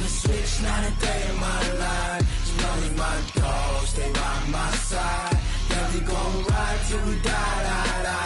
switch, not a day in my life. You know me, my dogs, they by my side. Yeah, we gon' ride till we die, die, die.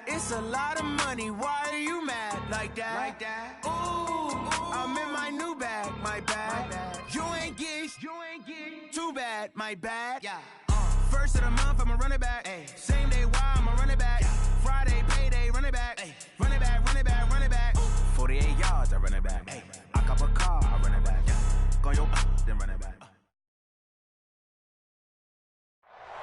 It's a lot of money, why are you mad like that? Ooh, I'm in my new bag, my bad. You ain't get too bad, my bad. Yeah. First of the month, I'ma run it back. Ay. Same day, why I'ma run it back. Yeah. Friday, payday, run it back. Ay. Run it back, run it back, run it back. 48 yards, I run it back. Ay. I cop a car, I run it back. Yeah. Go yo, then run it back.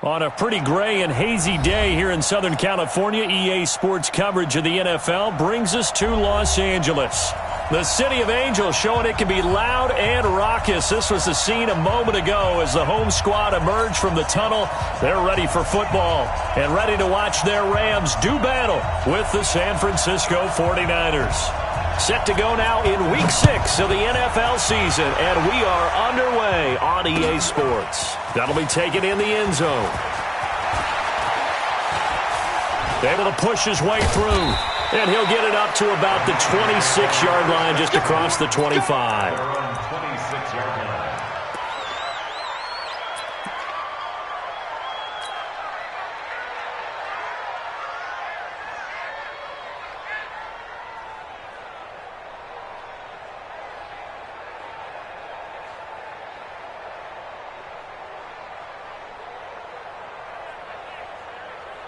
On a pretty gray and hazy day here in Southern California, EA Sports coverage of the NFL brings us to Los Angeles. The City of Angels showing it can be loud and raucous. This was the scene a moment ago as the home squad emerged from the tunnel. They're ready for football and ready to watch their Rams do battle with the San Francisco 49ers. Set to go now in Week 6 of the NFL season, and we are underway on EA Sports. That'll be taken in the end zone. Able to push his way through, and he'll get it up to about the 26-yard line, just across the 25. 26-yard line.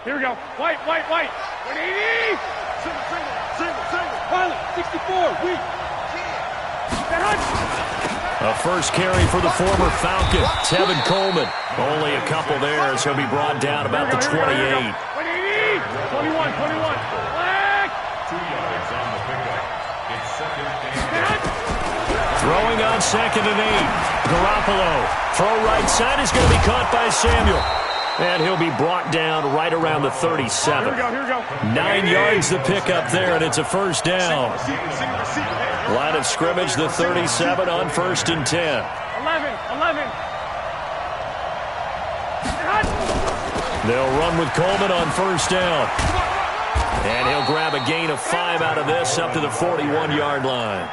Here we go. White. 180. Single. Pilot, 64. Weak. A first carry for the former Falcon, Tevin Coleman. Only a couple there as he'll be brought down about the 28. 180. 21. Flag. 2 yards on the pickup. It's second and 8. Throwing on 2nd and 8. Garoppolo. Throw right side is going to be caught by Samuel. And he'll be brought down right around the 37. Here we go. 9 yards the pickup there, and it's a first down. Line of scrimmage, the 37 on 1st and 10. 11. They'll run with Coleman on first down. And he'll grab a gain of 5 out of this up to the 41-yard line.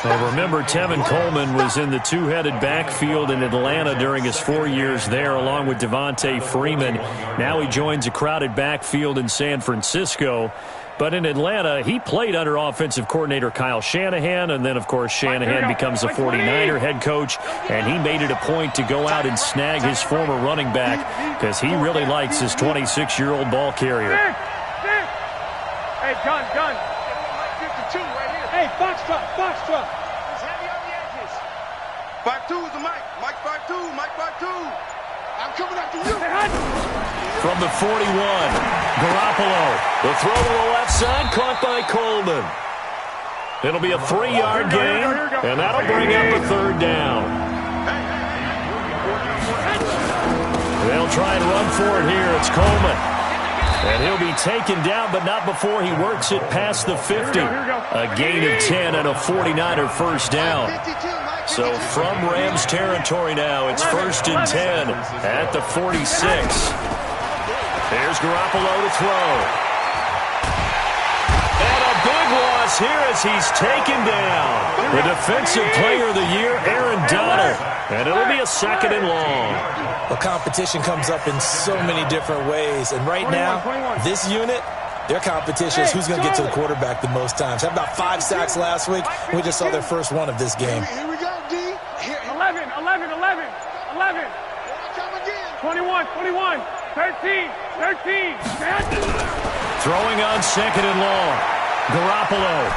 Well, remember, Tevin Coleman was in the two-headed backfield in Atlanta during his 4 years there, along with Devontae Freeman. Now he joins a crowded backfield in San Francisco. But in Atlanta, he played under offensive coordinator Kyle Shanahan, and then, of course, Shanahan becomes a 49er head coach, and he made it a point to go out and snag his former running back because he really likes his 26-year-old ball carrier. Hey, gun. 52 right here. Hey, box truck. It's heavy on the edges. 5-2 is the mic. Mike 5-2. I'm coming after you. From the 41, Garoppolo. The throw to the left side, caught by Coleman. It'll be a 3-yard gain, and that'll bring up a third down. They'll try and run for it here. It's Coleman. And he'll be taken down, but not before he works it past the 50. A gain of 10 and a 49er first down. So from Rams territory now, it's 1st and 10 at the 46. There's Garoppolo to throw. And a big loss here as he's taken down. The defensive player of the year, Aaron Donald. And it'll be a 2nd and long. The competition comes up in so many different ways. And right now, this unit, their competition is who's going to get to the quarterback the most times. Had about 5 sacks last week. We just saw their first one of this game. Here we go, D. 11. 21. 13. Throwing on 2nd and long. Garoppolo.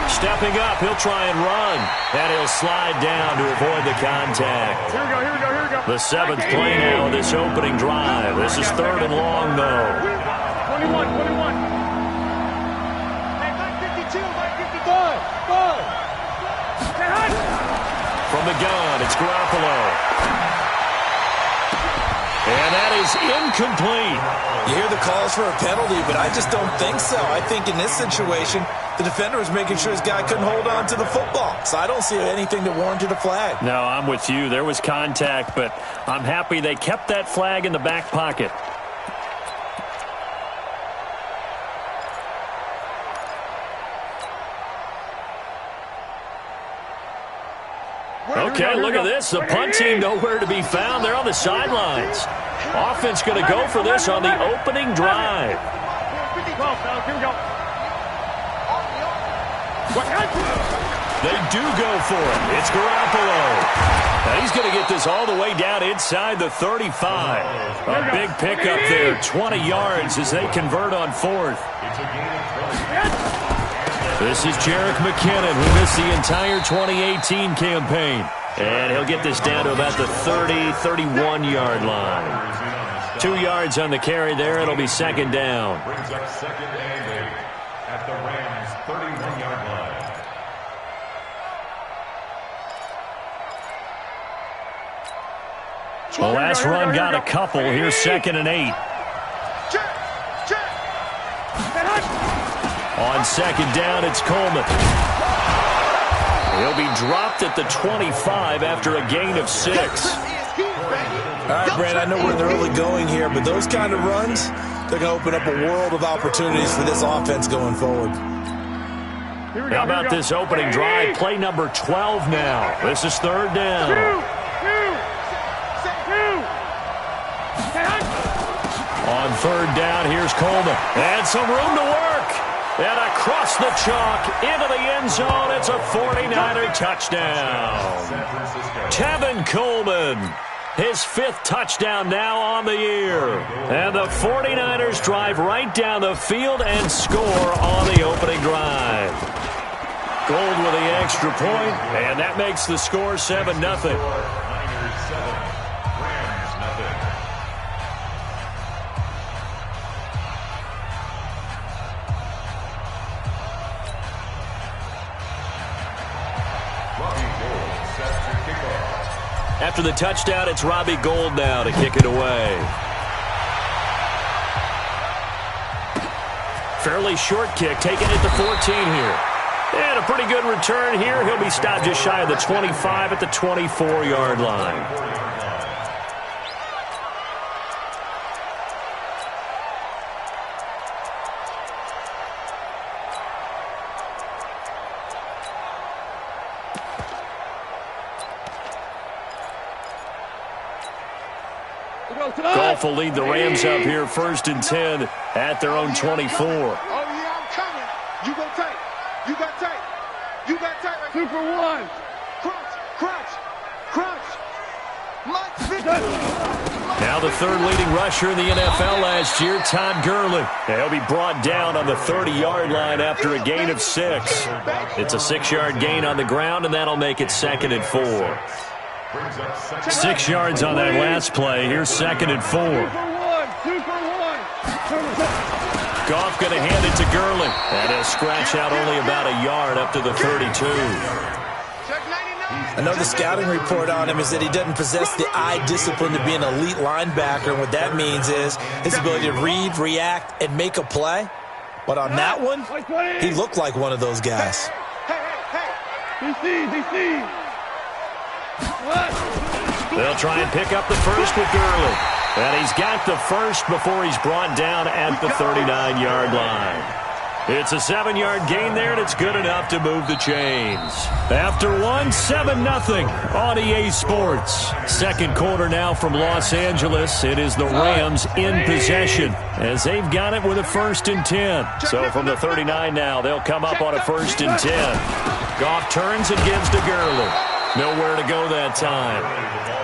Stepping up, he'll try and run. And he'll slide down to avoid the contact. Here we go. The 7th play now of this opening drive. This is 3rd and long, though. 21. Hey, Mike 52. Good. from the gun. It's Garoppolo. And that is incomplete. You hear the calls for a penalty, but I just don't think so. I think in this situation, the defender was making sure his guy couldn't hold on to the football. So I don't see anything that warranted a flag. No, I'm with you. There was contact, but I'm happy they kept that flag in the back pocket. Okay, look at this. The punt team nowhere to be found. They're on the sidelines. Offense going to go for this on the opening drive. They do go for it. It's Garoppolo. Now he's going to get this all the way down inside the 35. A big pickup there, 20 yards as they convert on fourth. This is Jerick McKinnon, who missed the entire 2018 campaign. And he'll get this down to about the 30, 31-yard line. 2 yards on the carry there. It'll be second down. Brings up second and 8 at the Rams' 31-yard line. The last run got a couple. Here's second and 8. On second down, it's Coleman. He'll be dropped at the 25 after a gain of 6. All right, Brad, I know we're in the early going here, but those kind of runs, they're going to open up a world of opportunities for this offense going forward. How about this opening drive? Play number 12 now. This is third down. On third down, here's Coleman. And some room to work. And across the chalk, into the end zone, it's a 49er touchdown. Tevin Coleman, his 5th touchdown now on the year. And the 49ers drive right down the field and score on the opening drive. Gold with the extra point, and that makes the score 7-0. Niners 7, Rams nothing. After the touchdown, it's Robbie Gould now to kick it away. Fairly short kick, taking it to 14 here. And a pretty good return here. He'll be stopped just shy of the 25 at the 24-yard line. Goff will lead the Rams up here, 1st and 10 at their own 24. Oh, yeah, I'm coming. You go tight. You got tight. You got tight. Right 2 for 1. Crunch. Now the 3rd leading rusher in the NFL last year, Todd Gurley. He'll be brought down on the 30-yard line after a gain of 6. It's a 6-yard gain on the ground, and that'll make it 2nd and 4. 6 yards on that last play. Here's 2nd and 4. 2 for 1. Goff going to hand it to Gurley. And he'll scratch out only about a yard up to the 32. Another scouting report on him is that he doesn't possess the eye discipline to be an elite linebacker. And what that means is his ability to read, react, and make a play. But on that one, he looked like one of those guys. He sees. They'll try and pick up the first with Gurley. And he's got the first before he's brought down at the 39-yard line. It's a 7-yard gain there, and it's good enough to move the chains. After one, 7-0 on EA Sports. Second quarter now from Los Angeles. It is the Rams in possession as they've got it with a 1st and 10. So from the 39 now, they'll come up on a 1st and 10. Goff turns and gives to Gurley. Nowhere to go that time.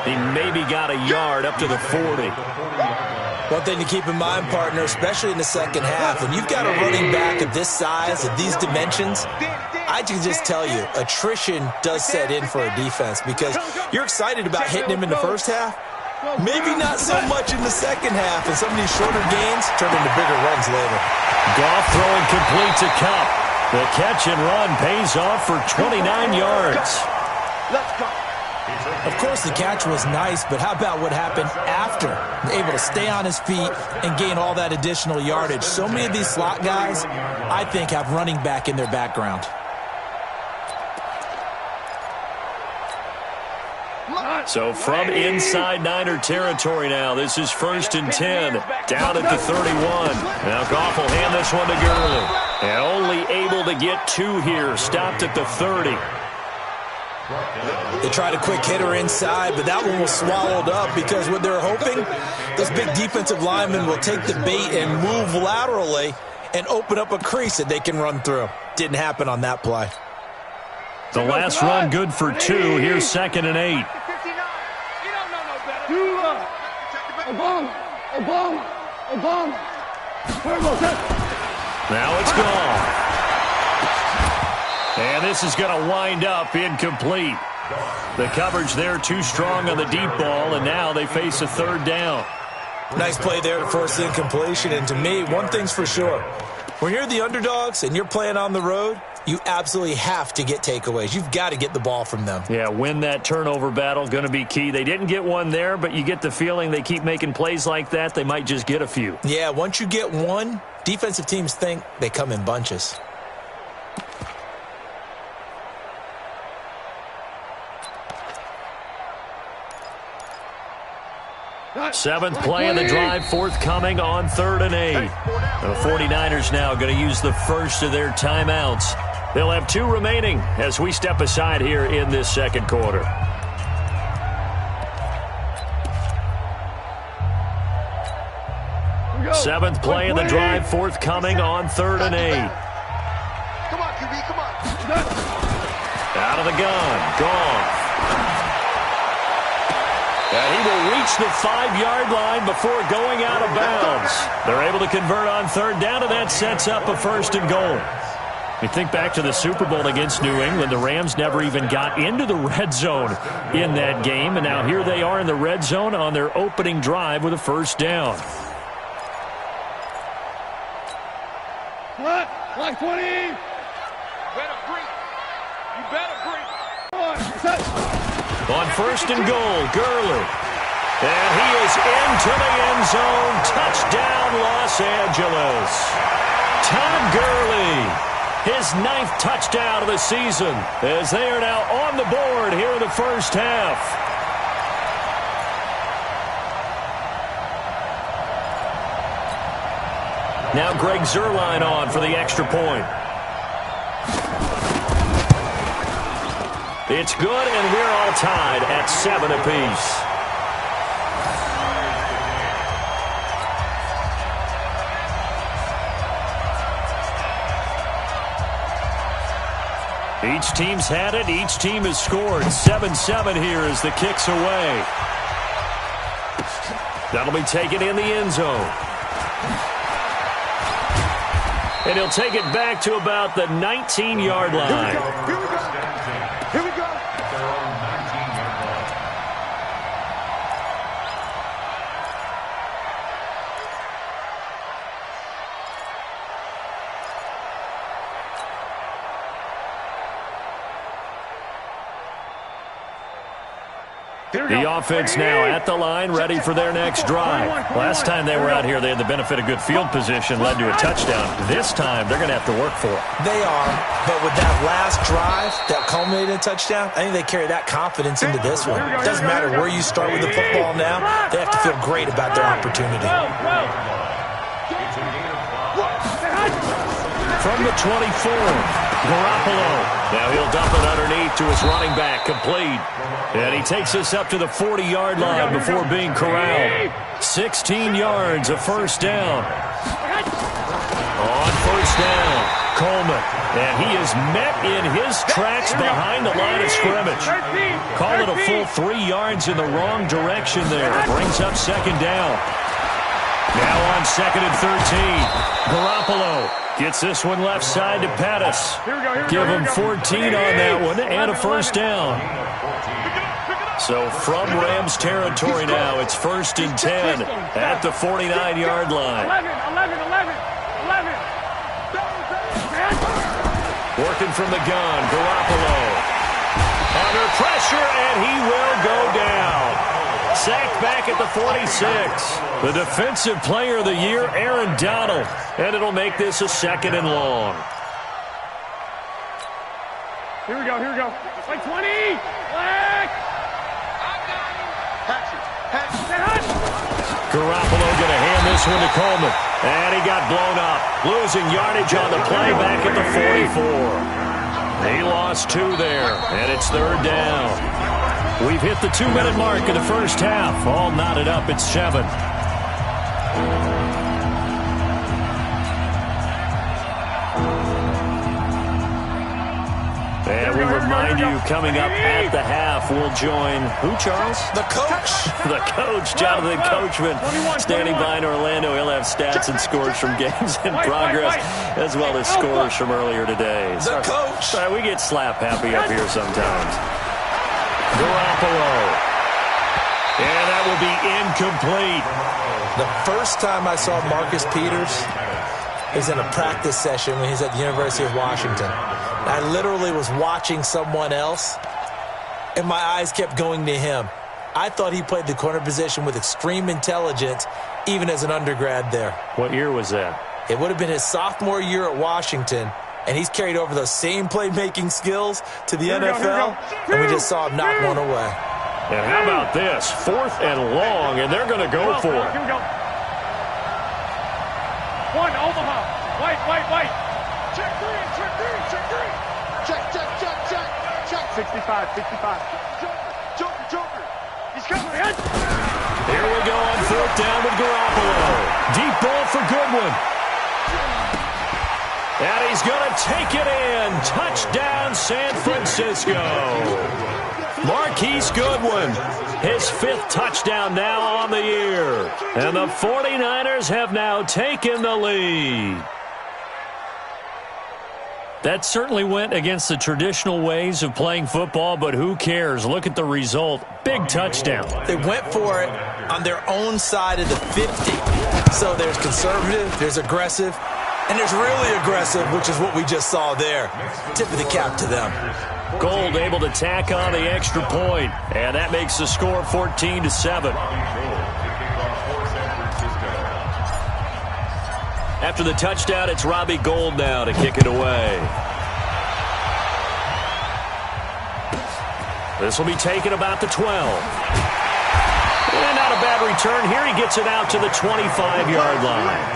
He maybe got a yard up to the 40. One thing to keep in mind, partner, especially in the second half, when you've got a running back of this size, of these dimensions, I can just tell you, attrition does set in for a defense because you're excited about hitting him in the first half. Maybe not so much in the second half, and some of these shorter gains turn into bigger runs later. Goff throwing complete to Kupp. The catch and run pays off for 29 yards. Let's go. Of course, the catch was nice, but how about what happened after? Able to stay on his feet and gain all that additional yardage. So many of these slot guys, I think, have running back in their background. So from inside Niner territory now, this is 1st and 10, down at the 31. Now Goff will hand this one to Gurley. And only able to get 2 here, stopped at the 30. They tried a quick hitter inside, but that one was swallowed up because what they're hoping, those big defensive linemen will take the bait and move laterally and open up a crease that they can run through. Didn't happen on that play. The last run good for 2. Here's 2nd and 8. Now it's gone. And this is going to wind up incomplete. The coverage there too strong on the deep ball, and now they face a 3rd down. Nice play there to force the incompletion, and to me, one thing's for sure. When you're the underdogs and you're playing on the road, you absolutely have to get takeaways. You've got to get the ball from them. Yeah, win that turnover battle, going to be key. They didn't get one there, but you get the feeling they keep making plays like that, they might just get a few. Yeah, once you get one, defensive teams think they come in bunches. Seventh play of the drive, forthcoming on 3rd and 8. The 49ers now going to use the first of their timeouts. They'll have 2 remaining as we step aside here in this 2nd quarter. Seventh play of the drive, forthcoming on 3rd and 8. Come on, QB, come on. Out of the gun, Goff. And he will reach the 5-yard line before going out of bounds. They're able to convert on 3rd down, and that sets up a 1st and goal. You think back to the Super Bowl against New England, the Rams never even got into the red zone in that game, and now here they are in the red zone on their opening drive with a 1st down. What? Like 20. You better breathe. You better breathe. On 1st and goal, Gurley. And he is into the end zone. Touchdown, Los Angeles. Todd Gurley, his 9th touchdown of the season, as they are now on the board here in the first half. Now Greg Zuerlein on for the extra point. It's good, and we're all tied at 7 apiece. Each team's had it. Each team has scored. 7-7 here as the kick's away. That'll be taken in the end zone. And he'll take it back to about the 19-yard line. Here we go. Here we go. The offense now at the line, ready for their next drive. Last time they were out here, they had the benefit of good field position, led to a touchdown. This time, they're going to have to work for it. They are, but with that last drive that culminated in a touchdown, I think they carry that confidence into this one. It doesn't matter where you start with the football now. They have to feel great about their opportunity. From the 24, Garoppolo. Now he'll dump it underneath to his running back, complete. And he takes us up to the 40-yard line before being corralled. 16 yards, a first down. On first down, Coleman. And he is met in his tracks behind the line of scrimmage. Call it a full 3 yards in the wrong direction there. Brings up second down. Now on 2nd and 13, Garoppolo gets this one left side to Pettis. Give him 14 on that one and a first down. So from Rams territory now, it's 1st and 10 at the 49-yard line. 11. Working from the gun, Garoppolo. Under pressure, and he will sacked back at the 46. The Defensive Player of the Year, Aaron Donald. And it'll make this a 2nd and long. Here we go, here we go. Like 20! Black! Garoppolo going to hand this one to Coleman. And he got blown up. Losing yardage on the play back at the 44. He lost 2 there, and it's 3rd down. We've hit the 2-minute mark in the first half. All knotted up at 7. And we remind you, coming up at the half, we'll join, who, Charles? The coach. The coach, Jonathan Coachman, standing by in Orlando. He'll have stats and scores from games in progress, as well as scores from earlier today. The coach. Sorry, we get slap happy up here sometimes. Garoppolo. And that will be incomplete. The first time I saw Marcus Peters was in a practice session when he was at the University of Washington. I literally was watching someone else, and my eyes kept going to him. I thought he played the corner position with extreme intelligence, even as an undergrad there. What year was that? It would have been his sophomore year at Washington, and he's carried over those same playmaking skills to the NFL, and we just saw him knock one away. And how about this? 4th and long, and they're going to go for it. Here we go. 1, Omaha. White. Check 3, check 3, check 3. Check. 65. Joker. He's coming in. Here we go on 4th down with Garoppolo. Deep ball for Goodwin. And he's going to take it in. Touchdown, San Francisco. Marquise Goodwin, his 5th touchdown now on the year. And the 49ers have now taken the lead. That certainly went against the traditional ways of playing football, but who cares? Look at the result. Big touchdown. They went for it on their own side of the 50. So there's conservative, there's aggressive, and there's really aggressive, which is what we just saw there. Tip of the cap to them. Gold able to tack on the extra point, and that makes the score 14-7. After the touchdown, it's Robbie Gould now to kick it away. This will be taken about the 12. And not a bad return here. He gets it out to the 25-yard line.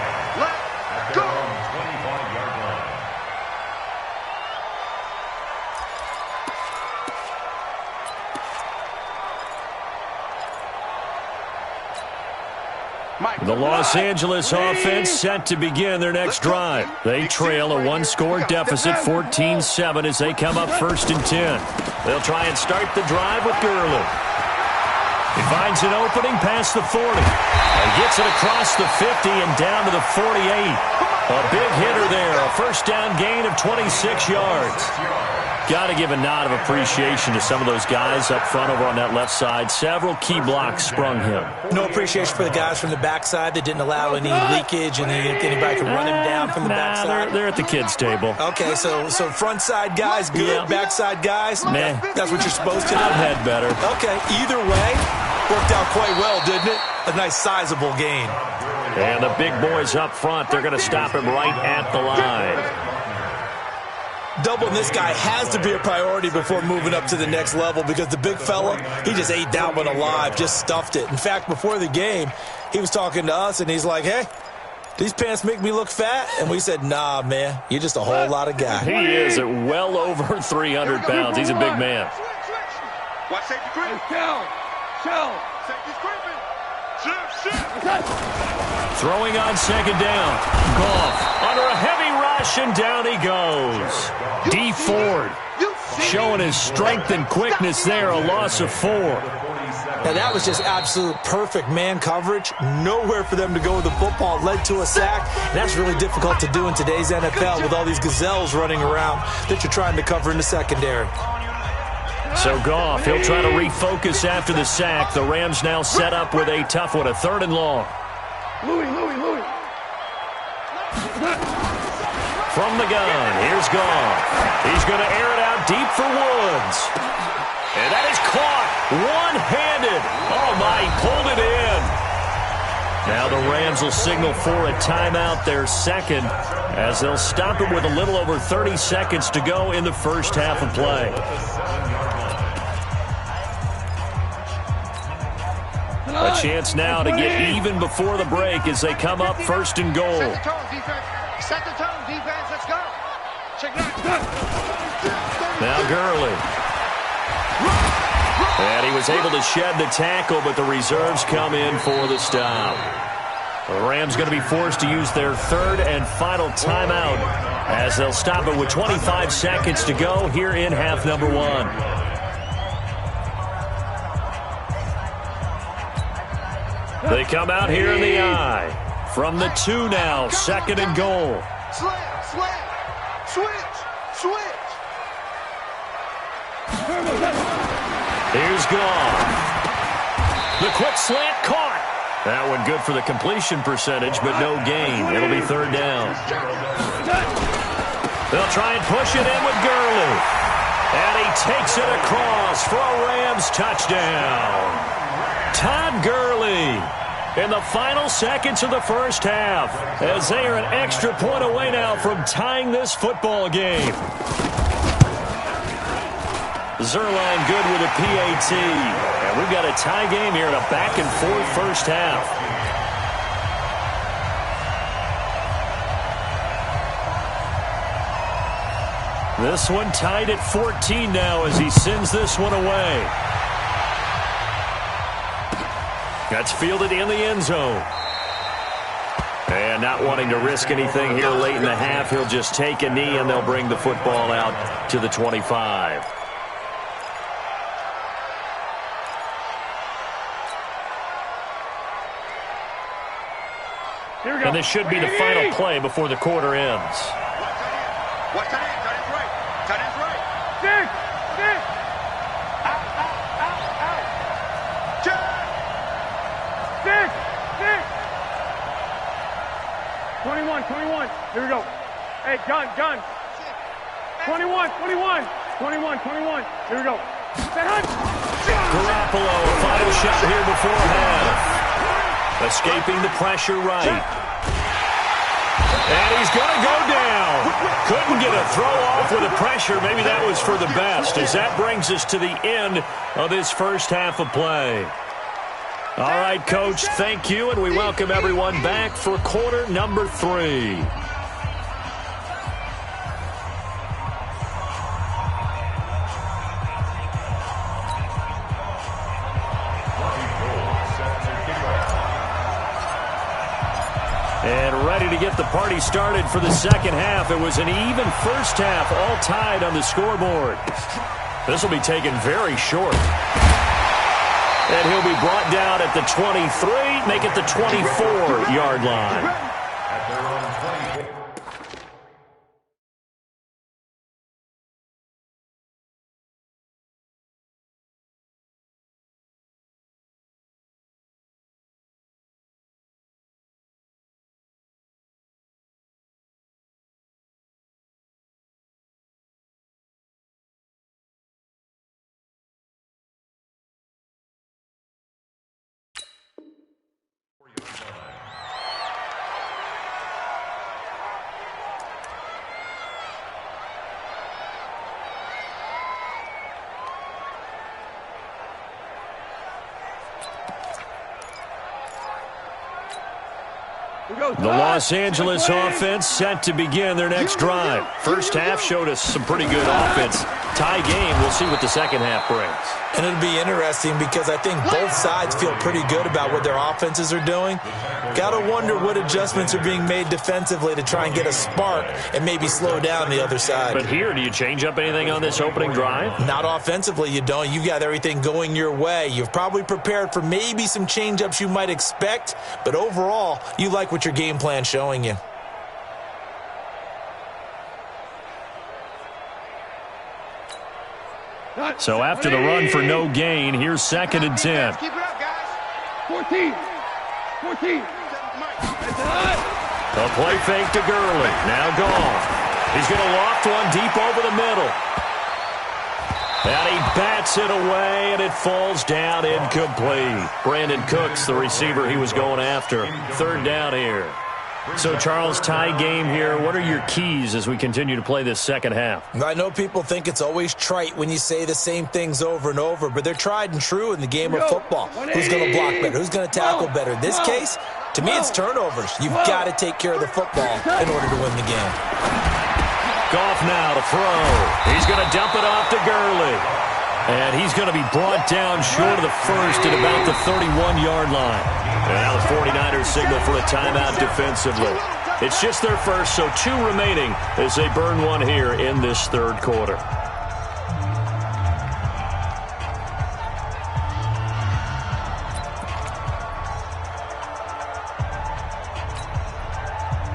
The Los Angeles offense set to begin their next drive. They trail a 1-score deficit, 14-7, as they come up 1st and 10. They'll try and start the drive with Gurley. He finds an opening past the 40. He gets it across the 50 and down to the 48. A big hitter there, a 1st down gain of 26 yards. Got to give a nod of appreciation to some of those guys up front over on that left side. Several key blocks sprung him. No appreciation for the guys from the backside that didn't allow any leakage and anybody could run him down from the backside. They're at the kids' table. Okay, so front side guys good, Yeah. backside guys, Nah. that's what you're supposed to do. I've had better. Okay, either way, worked out quite well, didn't it? A nice sizable gain. And the big boys up front, they're going to stop him right at the line. Doubling this guy has to be a priority before moving up to the next level because the big fella, he just ate that one alive, just stuffed it. In fact, before the game, he was talking to us, and he's like, hey, these pants make me look fat? And we said, nah, man, you're just a whole lot of guy. He is at well over 300 pounds. He's a big man. Watch safety creep. Shell. Safety's creeping. Throwing on 2nd down. Goff under a heavy rush, and down he goes. D. Ford showing his strength and quickness there, a loss of 4. Now, that was just absolute perfect man coverage. Nowhere for them to go with the football. Led to a sack. And that's really difficult to do in today's NFL with all these gazelles running around that you're trying to cover in the secondary. So Goff, he'll try to refocus after the sack. The Rams now set up with a tough one, a 3rd and long. Louis. From the gun, here's Goff. He's going to air it out deep for Woods. And that is caught one-handed. Oh, my he pulled it in. Now the Rams will signal for a timeout, their second, as they'll stop it with a little over 30 seconds to go in the first half of play. A chance now to get even before the break as they come up first and goal. Set the tone, defense. Set the tone, defense. Let's go. Check that. Now Gurley. And he was able to shed the tackle, but the reserves come in for the stop. The Rams going to be forced to use their third and final timeout as they'll stop it with 25 seconds to go here in half number one. They come out here in the eye. From the 2 now, second and goal. Slam, slam. Switch, switch. Here's Goff. The quick slant caught. That one good for the completion percentage, but no gain. It'll be third down. They'll try and push it in with Gurley. And he takes it across for a Rams touchdown. Todd Gurley in the final seconds of the first half as they are an extra point away now from tying this football game. Zerline good with a PAT. And we've got a tie game here in a back-and-forth first half. This one tied at 14 now as he sends this one away. That's fielded in the end zone. And not wanting to risk anything here late in the half, he'll just take a knee and they'll bring the football out to the 25. And this should be the final play before the quarter ends. Watch tight end. Tight end's right. Tight end's right. Stick, stick. Out, out, out, out. Check. Stick, stick. 21, 21. Here we go. Hey, gun, gun. 21, 21. 21, 21. Here we go. Garoppolo, a final shot here before half. Escaping the pressure right. And he's going to go down. Couldn't get a throw off with the pressure. Maybe that was for the best, as that brings us to the end of this first half of play. All right, Coach, thank you, and we welcome everyone back for quarter number 3. And ready to get the party started for the second half. It was an even first half, all tied on the scoreboard. This will be taken very short. And he'll be brought down at the 23, make it the 24-yard line. At their own 24. The Los Angeles offense set to begin their next drive. First half showed us some pretty good offense. Tie game, we'll see what the second half brings. And it'll be interesting because I think both sides feel pretty good about what their offenses are doing. Got to wonder what adjustments are being made defensively to try and get a spark and maybe slow down the other side. But here, do you change up anything on this opening drive? Not offensively, you don't. You've got everything going your way. You've probably prepared for maybe some change-ups you might expect, but overall, you like what your game plan's showing you. So after the run for no gain, here's second and 10. Keep it up, guys. 14. 14. A play fake to Gurley. Now Goff. He's going to loft one deep over the middle. And he bats it away, and it falls down incomplete. Brandon Cooks, the receiver he was going after. Third down here. So, Charles, tie game here. What are your keys as we continue to play this second half? I know people think it's always trite when you say the same things over and over, but they're tried and true in the game of football. Who's going to block better? Who's going to tackle better? In this case, to me, it's turnovers. You've got to take care of the football in order to win the game. Goff now to throw. He's going to dump it off to Gurley. And he's going to be brought down short of the first at about the 31-yard line. And now the 49ers signal for a timeout defensively. It's just their first, so 2 remaining as they burn one here in this third quarter.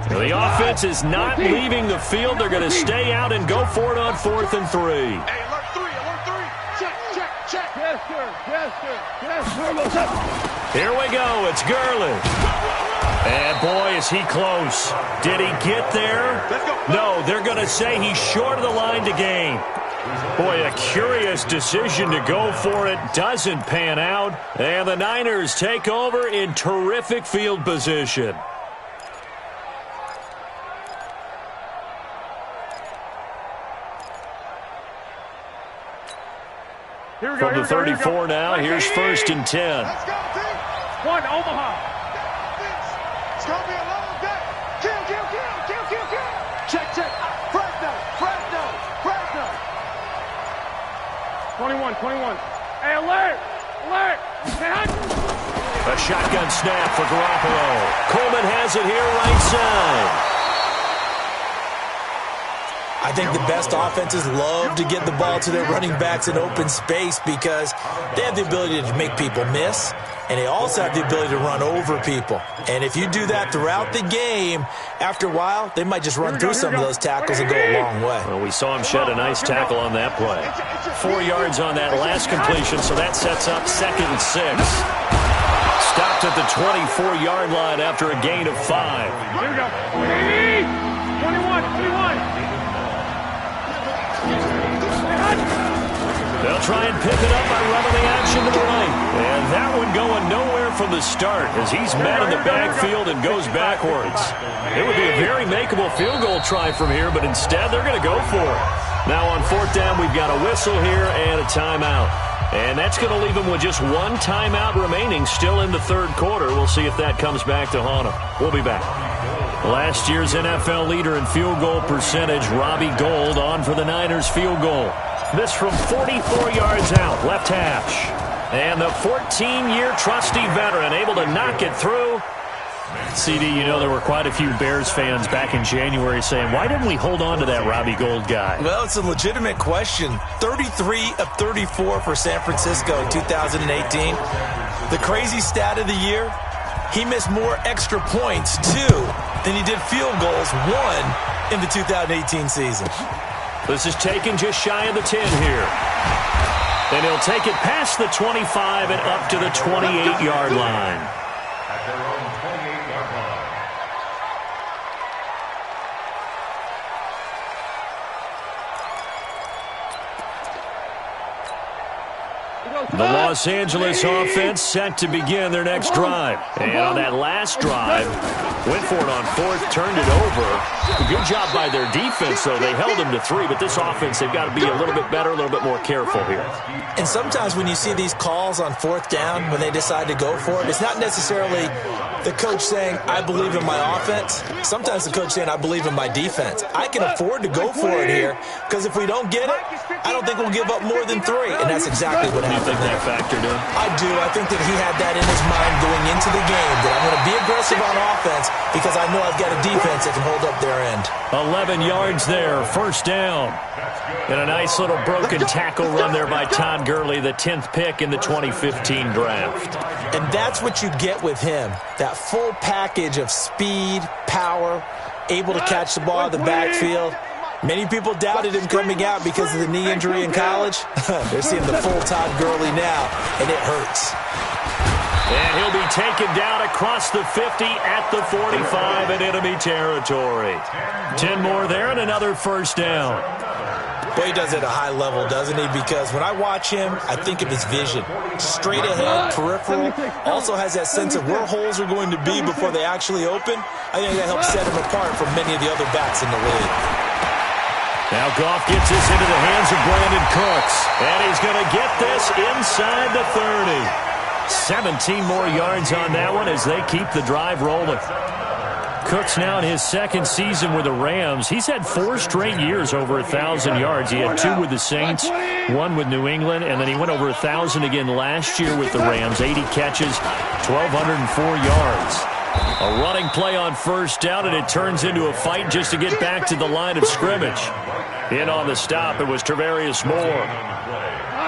The offense is not leaving the field. They're going to stay out and go for it on 4th and 3. Hey, alert 3, alert 3. Check, check, check. Yes, sir. Yes, sir. Yes, sir. Here we go. It's Gurley. And, boy, is he close. Did he get there? Let's go. No, they're going to say he's short of the line to gain. Boy, a curious decision to go for it. Doesn't pan out. And the Niners take over in terrific field position. From the 34 now, here's 1st and 10. Let's go, team. One, Omaha. It's going to be a long day. Kill, kill, kill, kill, kill, kill. Check, check. Fresno, Fresno, Fresno. 21. Hey, alert. Alert. A shotgun snap for Garoppolo. Coleman has it here right side. I think the best offenses love to get the ball to their running backs in open space because they have the ability to make people miss, and they also have the ability to run over people. And if you do that throughout the game, after a while, they might just run through some of those tackles and go a long way. Well, we saw him shed a nice tackle on that play. 4 yards on that last completion, so that sets up 2nd and 6. Stopped at the 24-yard line after a gain of 5. Here we go. 21. They'll try and pick it up by running the action to the right. And that one going nowhere from the start as he's met in the backfield and goes backwards. It would be a very makeable field goal try from here, but instead they're going to go for it. Now on 4th down, we've got a whistle here and a timeout. And that's going to leave them with just 1 timeout remaining still in the third quarter. We'll see if that comes back to haunt them. We'll be back. Last year's NFL leader in field goal percentage, Robbie Gould, on for the Niners field goal. This from 44 yards out, left hash. And the 14-year trusty veteran able to knock it through. CD, you know there were quite a few Bears fans back in January saying, why didn't we hold on to that Robbie Gould guy? Well, it's a legitimate question. 33 of 34 for San Francisco in 2018. The crazy stat of the year, he missed more extra points, 2, than he did field goals, 1 in the 2018 season. This is taken just shy of the 10 here. And he'll take it past the 25 and up to the 28-yard line. At their own 28-yard line. The Los Angeles offense set to begin their next drive. And on that last drive, went for it on 4th, turned it over. A good job by their defense, though. They held them to 3, but this offense, they've got to be a little bit better, a little bit more careful here. And sometimes when you see these calls on 4th down, when they decide to go for it, it's not necessarily the coach saying, I believe in my offense. Sometimes the coach saying, I believe in my defense. I can afford to go for it here because if we don't get it, I don't think we'll give up more than 3. And that's exactly what happened. You think that factored in? I do. I think that he had that in his mind going into the game, that I'm going to be aggressive on offense because I know I've got a defense that can hold up their end. 11 yards there, 1st down. And a nice little broken tackle run there by Todd Gurley, the 10th pick in the 2015 draft. And that's what you get with him, that full package of speed, power, able to catch the ball in the backfield. Many people doubted him coming out because of the knee injury in college. They're seeing the full Todd Gurley now, and it hurts. And he'll be taken down across the 50 at the 45 in enemy territory. 10 more there and another 1st down. Well, he does it at a high level, doesn't he? Because when I watch him, I think of his vision. Straight ahead, peripheral, also has that sense of where holes are going to be before they actually open. I think that helps set him apart from many of the other backs in the league. Now Goff gets this into the hands of Brandon Cooks, and he's going to get this inside the 30. 17 more yards on that one as they keep the drive rolling. Cooks now in his second season with the Rams. He's had 4 straight years over 1,000 yards. He had 2 with the Saints, 1 with New England, and then he went over 1,000 again last year with the Rams. 80 catches, 1,204 yards. A running play on first down, and it turns into a fight just to get back to the line of scrimmage. In on the stop, it was Travarius Moore.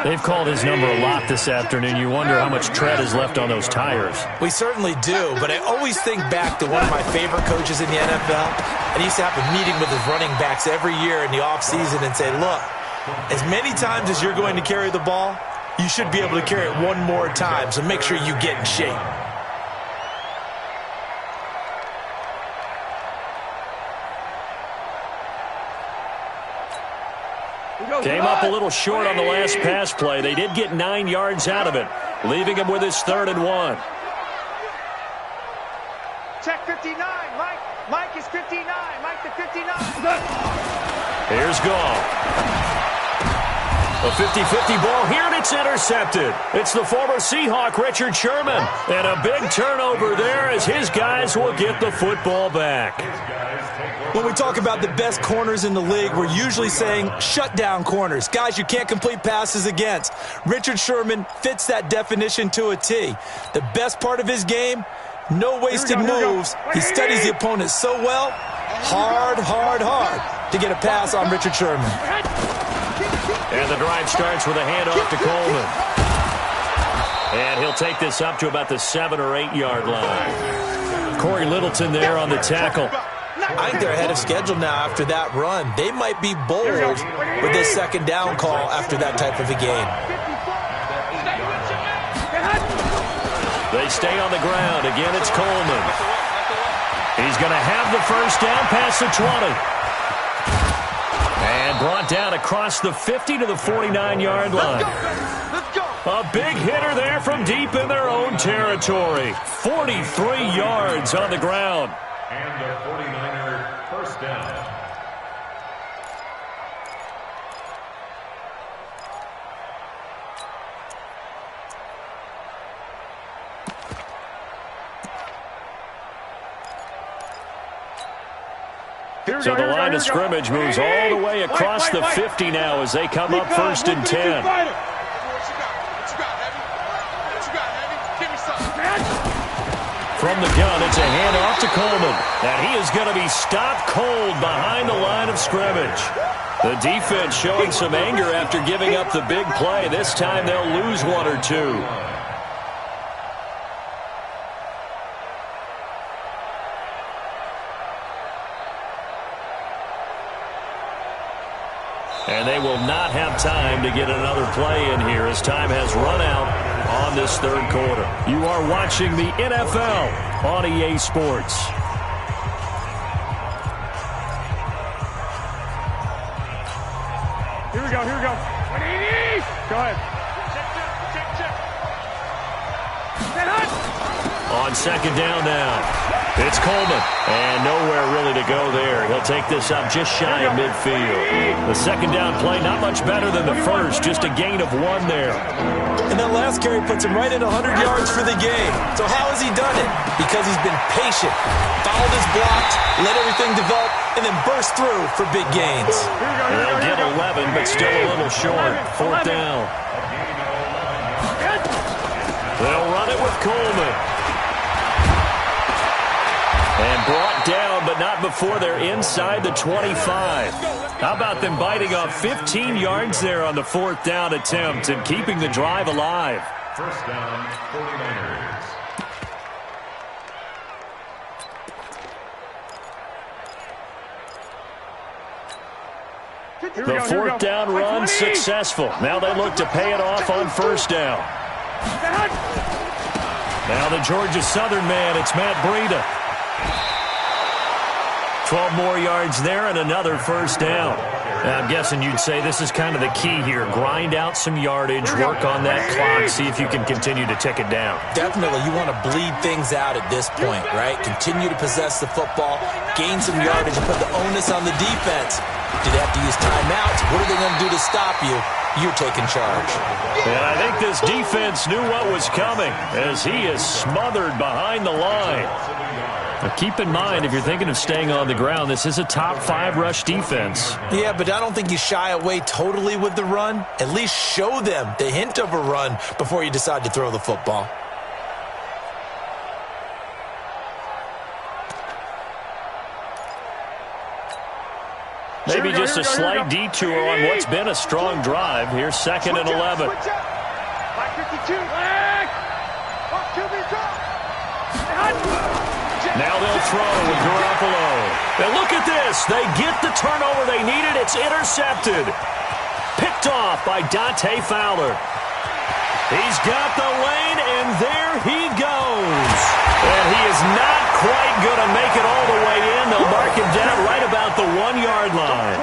They've called his number a lot this afternoon. You wonder how much tread is left on those tires. We certainly do, but I always think back to one of my favorite coaches in the NFL. And he used to have a meeting with his running backs every year in the offseason and say, look, as many times as you're going to carry the ball, you should be able to carry it one more time, so make sure you get in shape. Came up a little short on the last pass play. They did get 9 yards out of it, leaving him with his 3rd and 1. Check 59. Mike is 59. Mike to 59. Here's Goff. A 50-50 ball here, and it's intercepted. It's the former Seahawk, Richard Sherman. And a big turnover there as his guys will get the football back. When we talk about the best corners in the league, we're usually saying shutdown corners, guys you can't complete passes against. Richard Sherman fits that definition to a T. The best part of his game, no wasted moves. He studies the opponent so well, hard to get a pass on Richard Sherman. And the drive starts with a handoff to Coleman. And he'll take this up to about the 7 or 8 yard line. Corey Littleton there on the tackle. I think they're ahead of schedule now after that run. They might be bold with this 2nd down call after that type of a game. They stay on the ground. Again, it's Coleman. He's going to have the first down past the 20. And brought down across the 50 to the 49-yard line. A big hitter there from deep in their own territory. 43 yards on the ground. And the 49er first down. So the line of scrimmage moves all the way across the 50 now as they come up 1st and 10. From the gun, it's a handoff to Coleman. And he is going to be stopped cold behind the line of scrimmage. The defense showing some anger after giving up the big play. This time they'll lose 1 or 2. And they will not have time to get another play in here as time has run out on this 3rd quarter. You are watching the NFL on EA Sports. Here we go. Go ahead. Check. On 2nd down now. It's Coleman, and nowhere really to go there. He'll take this up just shy of midfield. The 2nd down play, not much better than the first, just a gain of 1 there. And that last carry puts him right at 100 yards for the game. So how has he done it? Because he's been patient, followed his blocks, let everything develop, and then burst through for big gains. They'll get 11, but still a little short. 4th down. They'll run it with Coleman. And brought down, but not before they're inside the 25. How about them biting off 15 yards there on the 4th down attempt and keeping the drive alive? First down, 49ers. The 4th down run successful. Now they look to pay it off on 1st down. Now the Georgia Southern man, it's Matt Breida. 12 more yards there and another 1st down. I'm guessing you'd say this is kind of the key here. Grind out some yardage, work on that clock, see if you can continue to tick it down. Definitely, you want to bleed things out at this point, right? Continue to possess the football, gain some yardage, and put the onus on the defense. Do they have to use timeouts? What are they going to do to stop you? You're taking charge. And I think this defense knew what was coming as he is smothered behind the line. Now keep in mind, if you're thinking of staying on the ground, this is a top 5 rush defense. Yeah, but I don't think you shy away totally with the run. At least show them the hint of a run before you decide to throw the football. Maybe just a slight detour on what's been a strong drive. Here's 2nd and 11. Now they'll throw with Garoppolo. And look at this. They get the turnover they needed. It's intercepted. Picked off by Dante Fowler. He's got the lane, and there he goes. And he is not quite going to make it all the way in. They'll mark him down right about the 1-yard line.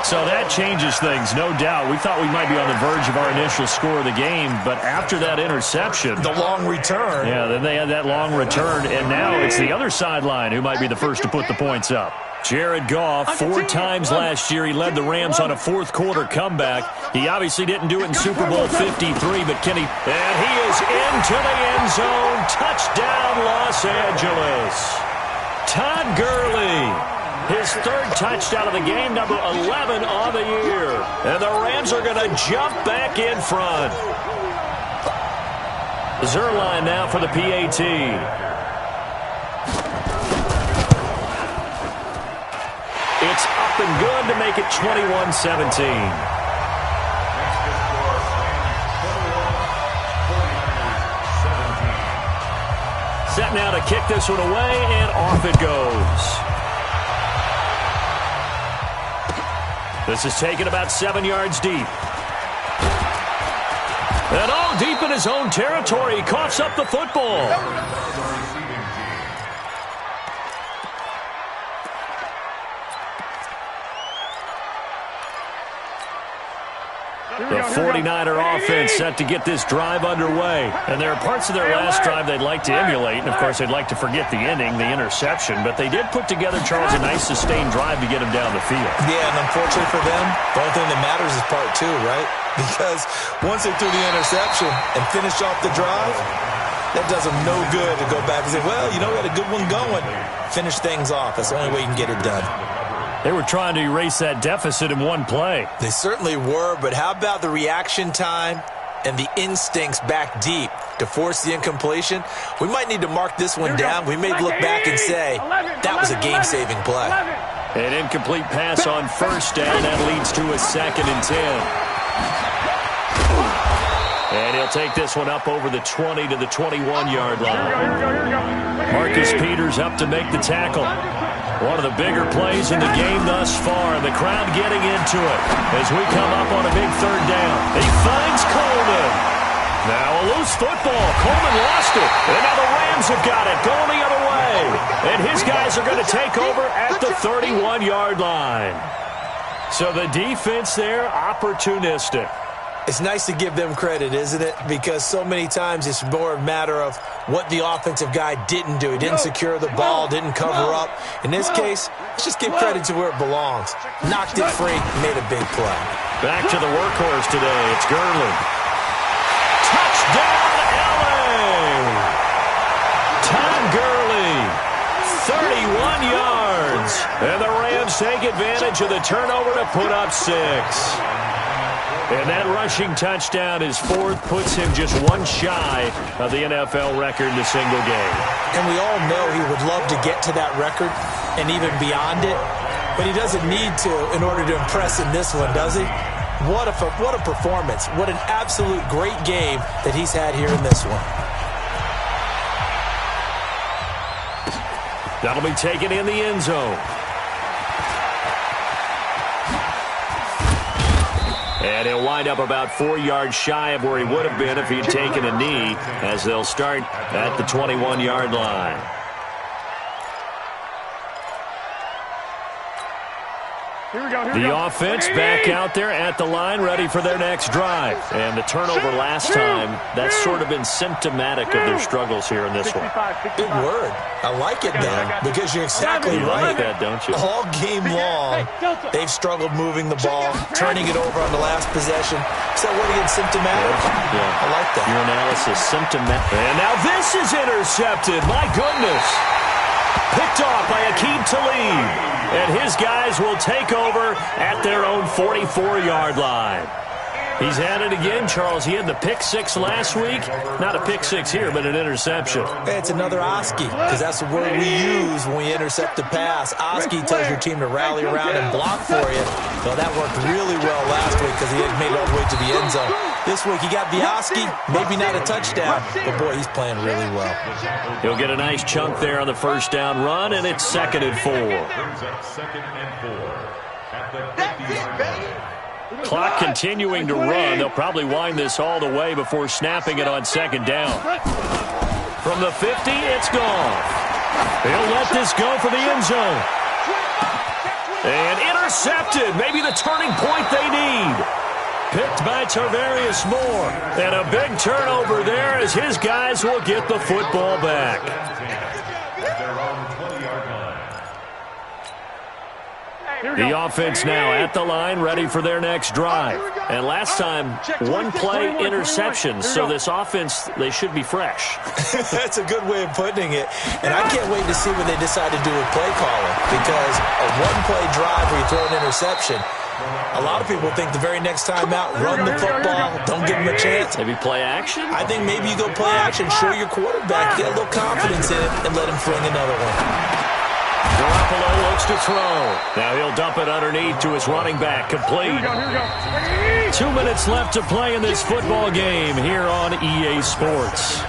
So that changes things, no doubt. We thought we might be on the verge of our initial score of the game, but after that interception, the long return. Yeah, then they had that long return, and now it's the other sideline who might be the first to put the points up. Jared Goff, 4 times last year, he led the Rams on a fourth-quarter comeback. He obviously didn't do it in Super Bowl 53, but can he? And he is into the end zone. Touchdown, Los Angeles. Todd Gurley, his 3rd touchdown of the game, number 11 on the year. And the Rams are going to jump back in front. Zerline now for the PAT. It's up and good to make it 21-17. Set now to kick this one away, and off it goes. This is taken about 7 yards deep. And all deep in his own territory, he coughs up the football. The 49er offense set to get this drive underway. And there are parts of their last drive they'd like to emulate. And, of course, they'd like to forget the ending, the interception. But they did put together, Charles, a nice sustained drive to get him down the field. Yeah, and unfortunately for them, the only thing that matters is part 2, right? Because once they threw the interception and finished off the drive, that does them no good to go back and say, well, you know, we had a good one going. Finish things off. That's the only way you can get it done. They were trying to erase that deficit in one play. They certainly were, but how about the reaction time and the instincts back deep to force the incompletion? We might need to mark this one down. We may look back and say, that was a game-saving play. An incomplete pass on first down. That leads to a 2nd and 10. And he'll take this one up over the 20 to the 21-yard line. Marcus Peters up to make the tackle. One of the bigger plays in the game thus far. The crowd getting into it as we come up on a big 3rd down. He finds Coleman. Now a loose football. Coleman lost it. And now the Rams have got it going the other way. And his guys are going to take over at the 31-yard line. So the defense there, opportunistic. It's nice to give them credit, isn't it? Because so many times it's more a matter of what the offensive guy didn't do. He didn't secure the ball, didn't cover up. In this case, let's just give credit to where it belongs. Knocked it free, made a big play. Back to the workhorse today. It's Gurley. Touchdown, L.A. Todd Gurley, 31 yards. And the Rams take advantage of the turnover to put up 6. And that rushing touchdown, his 4th, puts him just one shy of the NFL record in a single game. And we all know he would love to get to that record and even beyond it, but he doesn't need to in order to impress in this one, does he? What a performance. What an absolute great game that he's had here in this one. That'll be taken in the end zone. And he'll wind up about 4 yards shy of where he would have been if he had taken a knee, as they'll start at the 21-yard line. The offense back out there at the line, ready for their next drive. And the turnover last time, that's sort of been symptomatic of their struggles here in this one. Big word. I like it, Dan, because you're exactly right. Like that, don't you? All game long, they've struggled moving the ball, turning it over on the last possession. So what again, symptomatic? Yeah. I like that. Your analysis, symptomatic. And now this is intercepted. My goodness. Picked off by Aqib Talib. And his guys will take over at their own 44-yard line. He's had it again, Charles. He had the pick six last week. Not a pick six here, but an interception. It's another Oski, because that's the word we use when we intercept a pass. Oski tells your team to rally around and block for you. Well, that worked really well last week because he had made it all the way to the end zone. This week he got the Oski, maybe not a touchdown, but boy, he's playing really well. He'll get a nice chunk there on the first down run, and it's 2nd and 4. Brings up 2nd and 4 at the 50-yard line. Clock continuing to run. They'll probably wind this all the way before snapping it on 2nd down. From the 50, it's gone. He'll let this go for the end zone. And intercepted. Maybe the turning point they need. Picked by Tarvarius Moore. And a big turnover there as his guys will get the football back. The offense now at the line, ready for their next drive. And last time, one play interception. So this offense, they should be fresh. That's a good way of putting it. And I can't wait to see what they decide to do with play calling. Because a one-play drive where you throw an interception, a lot of people think the very next time out, run the football, don't give them a chance. Maybe play action? I think maybe you go play action, show your quarterback, get a little confidence in it, and let him fling another one. Garoppolo looks to throw. Now he'll dump it underneath to his running back. Complete. 2 minutes left to play in this football game here on EA Sports.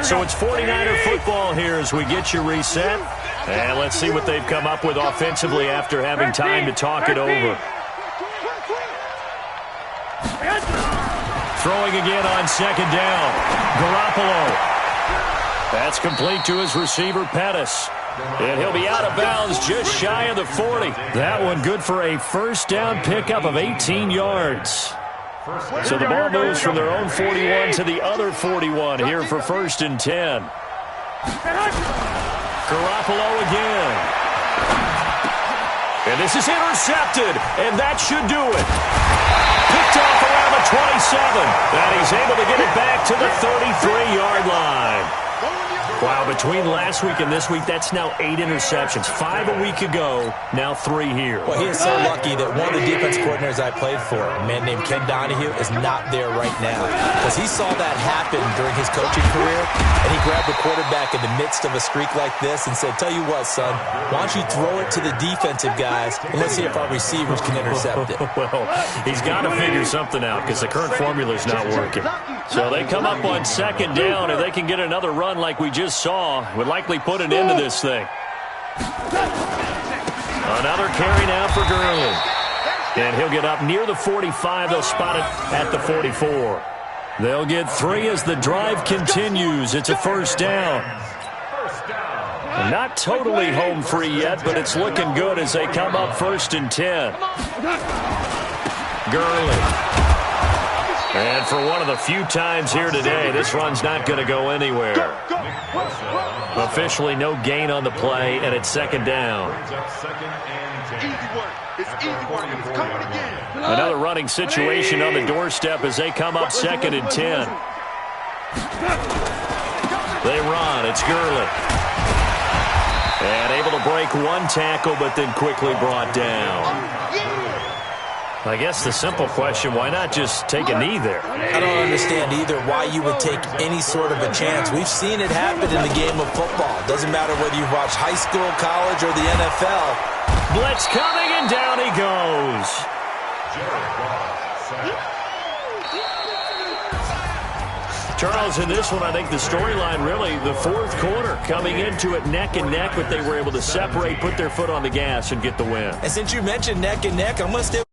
So it's 49er football here as we get you reset. And let's see what they've come up with offensively after having time to talk it over. Throwing again on 2nd down. Garoppolo. That's complete to his receiver, Pettis. And he'll be out of bounds just shy of the 40. That one good for a first down pickup of 18 yards. So the ball moves from their own 41 to the other 41 here for 1st and 10. Garoppolo again. And this is intercepted, and that should do it. Picked off around the 27, and he's able to get it back to the 33-yard line. Wow, between last week and this week, that's now 8 interceptions. 5 a week ago, now 3 here. Well, he is so lucky that one of the defense coordinators I played for, a man named Ken Donahue, is not there right now. Because he saw that happen during his coaching career, and he grabbed the quarterback in the midst of a streak like this and said, tell you what, son, why don't you throw it to the defensive guys, and let's see if our receivers can intercept it. Well, he's got to figure something out because the current formula is not working. So they come up on 2nd down, and they can get another run like we just saw, would likely put an end to this thing. Another carry now for Gurley. And he'll get up near the 45. They'll spot it at the 44. They'll get 3 as the drive continues. It's a first down. Not totally home free yet, but it's looking good as they come up 1st and 10. Gurley. And for one of the few times here today, this run's not going to go anywhere. Officially no gain on the play, and it's 2nd down. Another running situation on the doorstep as they come up 2nd and 10. They run. It's Gurley. And able to break one tackle, but then quickly brought down. I guess the simple question, why not just take a knee there? I don't understand either why you would take any sort of a chance. We've seen it happen in the game of football. Doesn't matter whether you watch high school, college, or the NFL. Blitz coming, and down he goes. Charles, in this one, I think the storyline really, the 4th quarter, coming into it neck and neck, but they were able to separate, put their foot on the gas, and get the win. And since you mentioned neck and neck, I'm going to stay